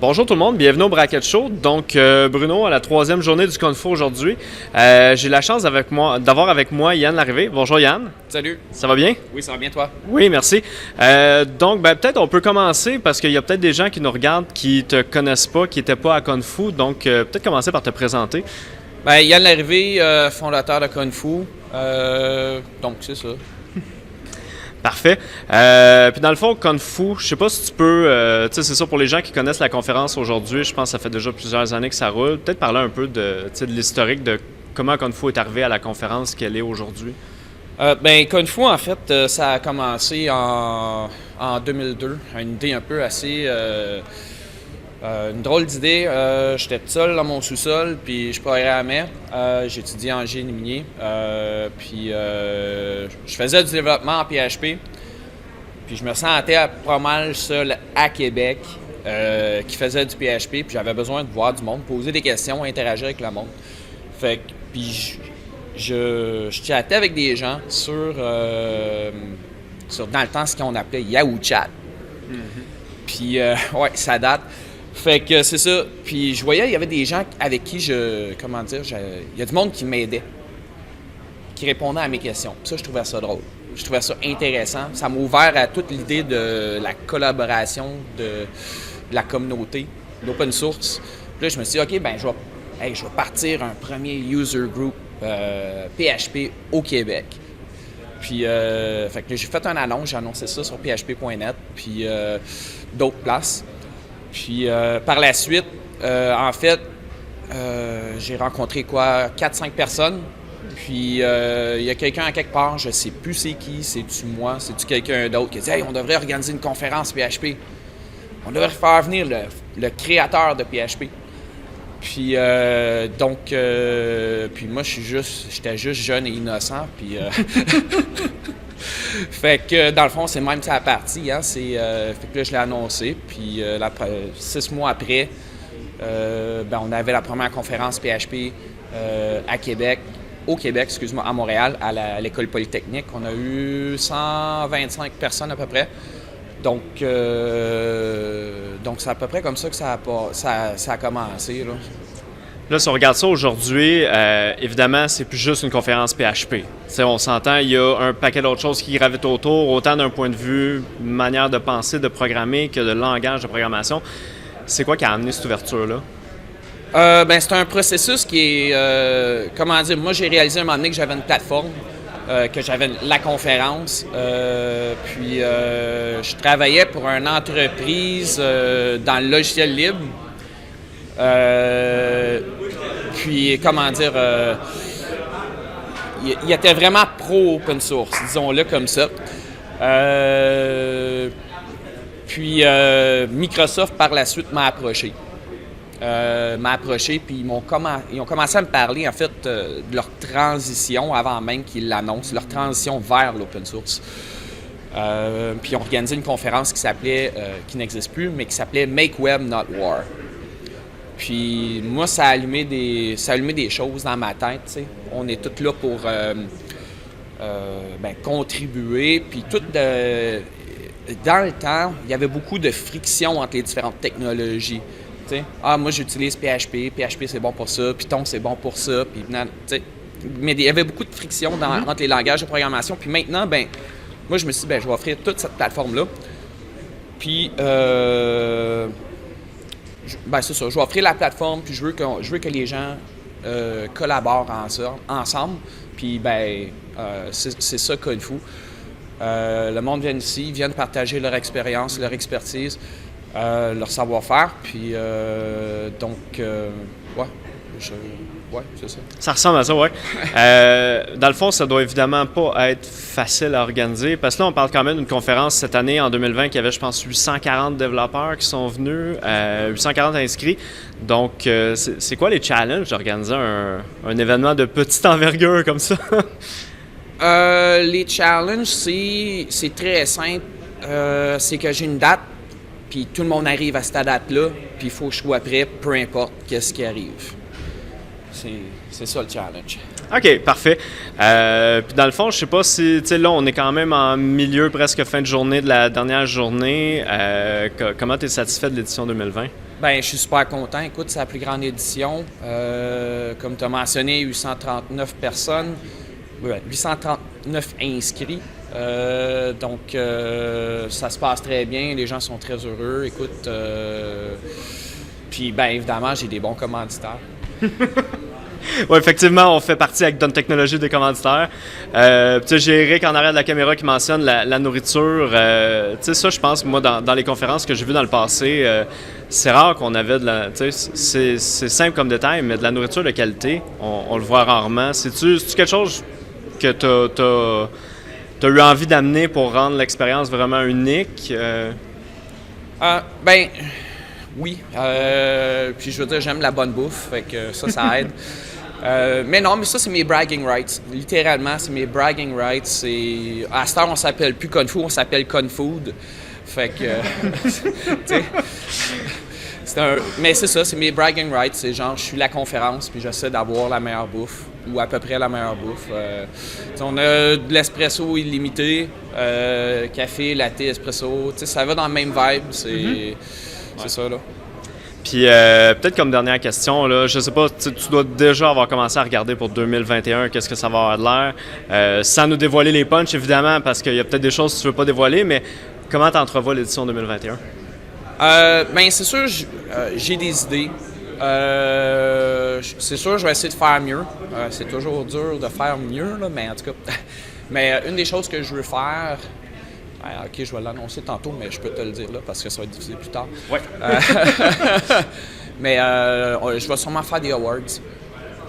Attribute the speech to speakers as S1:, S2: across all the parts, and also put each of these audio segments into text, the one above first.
S1: Bonjour tout le monde, bienvenue au Bracket Show. Donc Bruno, à la troisième journée du Kung Fu aujourd'hui, j'ai la chance d'avoir avec moi Yann Larrivée. Bonjour Yann.
S2: Salut.
S1: Ça va bien?
S2: Oui, ça va bien toi?
S1: Oui, merci. Donc peut-être on peut commencer parce qu'il y a peut-être des gens qui nous regardent qui te connaissent pas, qui n'étaient pas à Kung Fu. Donc peut-être commencer par te présenter.
S2: Yann Larrivée, fondateur de Kung Fu. Donc c'est ça.
S1: Parfait. Puis dans le fond, Kung Fu, je sais pas si tu peux, tu sais, c'est ça pour les gens qui connaissent la conférence aujourd'hui, je pense que ça fait déjà plusieurs années que ça roule. Peut-être parler un peu de l'historique de comment Kung Fu est arrivé à la conférence qu'elle est aujourd'hui.
S2: Kung Fu, en fait, ça a commencé en 2002. Une idée un peu assez... une drôle d'idée. J'étais tout seul dans mon sous-sol, puis je programmais. J'étudiais en génie minier. Je faisais du développement en PHP. Puis je me sentais pas mal seul à Québec qui faisait du PHP. Puis j'avais besoin de voir du monde, poser des questions, interagir avec le monde. Fait que, puis je chattais avec des gens sur dans le temps, ce qu'on appelait Yahoo Chat. Puis, ouais, ça date. Fait que c'est ça. Puis je voyais, il y avait des gens avec qui il y a du monde qui m'aidait, qui répondait à mes questions. Puis ça, je trouvais ça drôle. Je trouvais ça intéressant. Ça m'a ouvert à toute l'idée de la collaboration de la communauté, l'open source. Puis là, je me suis dit, OK, je vais partir un premier user group PHP au Québec. Puis, fait que j'ai fait un annonce, j'ai annoncé ça sur php.net, puis d'autres places. Puis par la suite, j'ai rencontré 4-5 personnes. Puis il y a quelqu'un à quelque part, je sais plus c'est qui, c'est-tu moi, c'est-tu quelqu'un d'autre qui dit « Hey, on devrait organiser une conférence PHP. On devrait faire venir le créateur de PHP. » Puis puis moi j'étais juste jeune et innocent, puis fait que dans le fond c'est même ça la partie, hein, fait que là je l'ai annoncé, puis 6 mois après, on avait la première conférence PHP au Québec, excuse-moi, à Montréal, à l'école polytechnique. On a eu 125 personnes à peu près. Donc c'est à peu près comme ça que ça a commencé, là.
S1: Là, si on regarde ça aujourd'hui, évidemment, c'est plus juste une conférence PHP. T'sais, on s'entend, il y a un paquet d'autres choses qui gravitent autour, autant d'un point de vue, manière de penser, de programmer, que de langage de programmation. C'est quoi qui a amené cette ouverture-là?
S2: C'est un processus qui est... moi, j'ai réalisé un moment donné que j'avais une plateforme, que j'avais la conférence. Je travaillais pour une entreprise dans le logiciel libre. Il était vraiment pro-open source, disons-le comme ça. Microsoft, par la suite, m'a approché. Puis ils ont commencé à me parler, en fait, de leur transition, avant même qu'ils l'annoncent, leur transition vers l'open source. Puis ils ont organisé une conférence qui n'existe plus, mais qui s'appelait Make Web Not War. Puis moi, ça a allumé des choses dans ma tête, tu sais. On est tous là pour contribuer. Puis dans le temps, il y avait beaucoup de friction entre les différentes technologies. Tu sais, moi j'utilise PHP c'est bon pour ça, Python c'est bon pour ça, puis tu sais. Mais il y avait beaucoup de friction entre les langages de programmation. Puis maintenant, moi je me suis dit, je vais offrir toute cette plateforme-là. Puis c'est ça, je vais offrir la plateforme, puis je veux que les gens collaborent ensemble. Puis c'est ça Kung Fu. Le monde vient ici, ils viennent partager leur expérience, leur expertise, leur savoir-faire. Puis c'est ça.
S1: Ça ressemble à ça, oui. Dans le fond, ça doit évidemment pas être facile à organiser, parce que là, on parle quand même d'une conférence cette année, en 2020, qui avait, je pense, 840 développeurs qui sont venus, 840 inscrits. Donc, c'est quoi les challenges d'organiser un événement de petite envergure comme ça?
S2: Les challenges, c'est très simple. C'est que j'ai une date, puis tout le monde arrive à cette date-là, puis il faut que je sois prêt, peu importe qu'est-ce qui arrive. C'est ça le challenge.
S1: OK, parfait. Puis dans le fond, je sais pas si, tu sais, là, on est quand même en milieu, presque fin de journée de la dernière journée. Comment tu es satisfait de l'édition 2020?
S2: Ben, je suis super content. Écoute, c'est la plus grande édition. Comme tu as mentionné, 839 personnes, 839 inscrits. Donc, ça se passe très bien. Les gens sont très heureux. Écoute, puis, ben, évidemment, j'ai des bons commanditaires.
S1: Oui, effectivement, on fait partie avec Don Technologies des commanditaires. J'ai Eric en arrière de la caméra qui mentionne la nourriture. Ça, je pense, moi, dans les conférences que j'ai vues dans le passé, c'est rare qu'on avait de la... C'est simple comme détail, mais de la nourriture de qualité, on le voit rarement. C'est-tu quelque chose que tu as eu envie d'amener pour rendre l'expérience vraiment unique?
S2: Ben... Oui, puis je veux dire, j'aime la bonne bouffe, fait que ça aide. Mais non, mais ça, c'est mes bragging rights. Littéralement, c'est mes bragging rights. À cette heure, on s'appelle plus Confu, on s'appelle Confood. Fait que, tu sais, mais c'est ça, c'est mes bragging rights. C'est genre, je suis la conférence, puis j'essaie d'avoir la meilleure bouffe, ou à peu près la meilleure bouffe. On a de l'espresso illimité, café, latte, espresso. Tu sais, ça va dans le même vibe. C'est ça, là.
S1: Puis peut-être comme dernière question, là, je sais pas, tu dois déjà avoir commencé à regarder pour 2021 qu'est-ce que ça va avoir de l'air. Sans nous dévoiler les punchs, évidemment, parce qu'il y a peut-être des choses que tu veux pas dévoiler, mais comment tu entrevois l'édition 2021?
S2: Ben c'est sûr, j'ai des idées. C'est sûr, je vais essayer de faire mieux. C'est toujours dur de faire mieux, là, mais en tout cas. Mais une des choses que je veux faire... OK, je vais l'annoncer tantôt, mais je peux te le dire là parce que ça va être diffusé plus tard.
S1: Ouais.
S2: Mais je vais sûrement faire des awards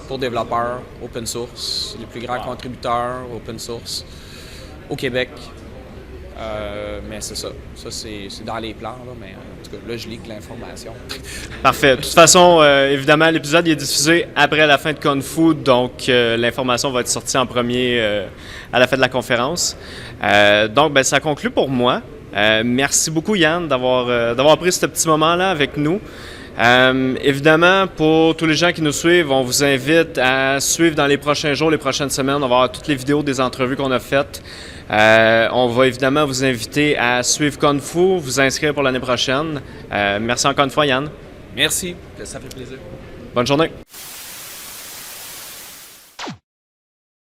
S2: pour développeurs open source, les plus grands contributeurs open source au Québec. Mais c'est ça. Ça, c'est dans les plans, là, mais en tout cas, là, je lis que l'information.
S1: Parfait. De toute façon, évidemment, l'épisode est diffusé après la fin de Confood, donc l'information va être sortie en premier à la fin de la conférence. Donc, ben, ça conclut pour moi. Merci beaucoup, Yann, d'avoir pris ce petit moment-là avec nous. Évidemment, pour tous les gens qui nous suivent, on vous invite à suivre dans les prochains jours, les prochaines semaines. On va avoir toutes les vidéos des entrevues qu'on a faites. On va évidemment vous inviter à suivre Confu, vous inscrire pour l'année prochaine. Merci encore une fois, Yann.
S2: Merci, ça fait plaisir.
S1: Bonne journée.